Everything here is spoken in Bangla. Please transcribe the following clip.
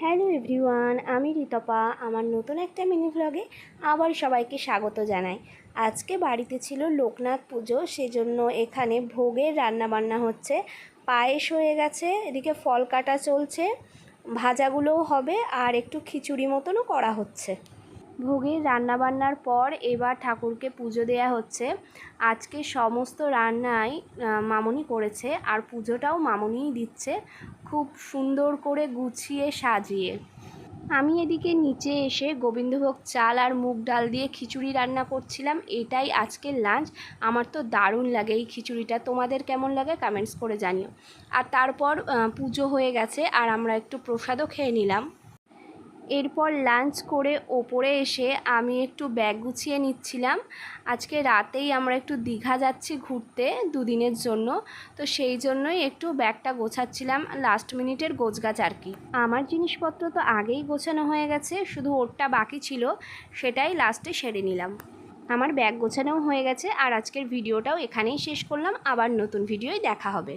হ্যালো এভরিওয়ান, আমি ঋতপা। আমার নতুন একটা মিনি ব্লগে আবার সবাইকে স্বাগত জানাই। আজকে বাড়িতে ছিল লোকনাথ পুজো, সেজন্য এখানে ভোগের রান্নাবান্না হচ্ছে। পায়েস হয়ে গেছে, এদিকে ফল কাটা চলছে, ভাজাগুলোও হবে, আর একটু খিচুড়ি মতনও করা হচ্ছে। ভোগের রান্নাবান্নার পর এবার ঠাকুরকে পুজো দেয়া হচ্ছে। আজকে সমস্ত রান্নাই মামনি করেছে, আর পুজোটাও মামনিই দিচ্ছে, খুব সুন্দর করে গুছিয়ে সাজিয়ে। আমি এদিকে নিচে এসে গোবিন্দভোগ চাল আর মুগ ডাল দিয়ে খিচুড়ি রান্না করছিলাম। এটাই আজকের লাঞ্চ। আমার তো দারুণ লাগে এই খিচুড়িটা। তোমাদের কেমন লাগে কমেন্টস করে জানিও। আর তারপর পুজো হয়ে গেছে, আর আমরা একটু প্রসাদও খেয়ে নিলাম। এরপর লাঞ্চ করে ওপরে এসে আমি একটু ব্যাগ গুছিয়ে নিচ্ছিলাম। আজকে রাতেই আমরা একটু দীঘা যাচ্ছি ঘুরতে, দুদিনের জন্য। তো সেই জন্যই একটু ব্যাগটা গোছাচ্ছিলাম, লাস্ট মিনিটের গোছগাছ আর কি। আমার জিনিসপত্র তো আগেই গোছানো হয়ে গেছে, শুধু ওরটা বাকি ছিল, সেটাই লাস্টে সেরে নিলাম। আমার ব্যাগ গোছানোও হয়ে গেছে। আর আজকের ভিডিওটাও এখানেই শেষ করলাম। আবার নতুন ভিডিওয় দেখা হবে।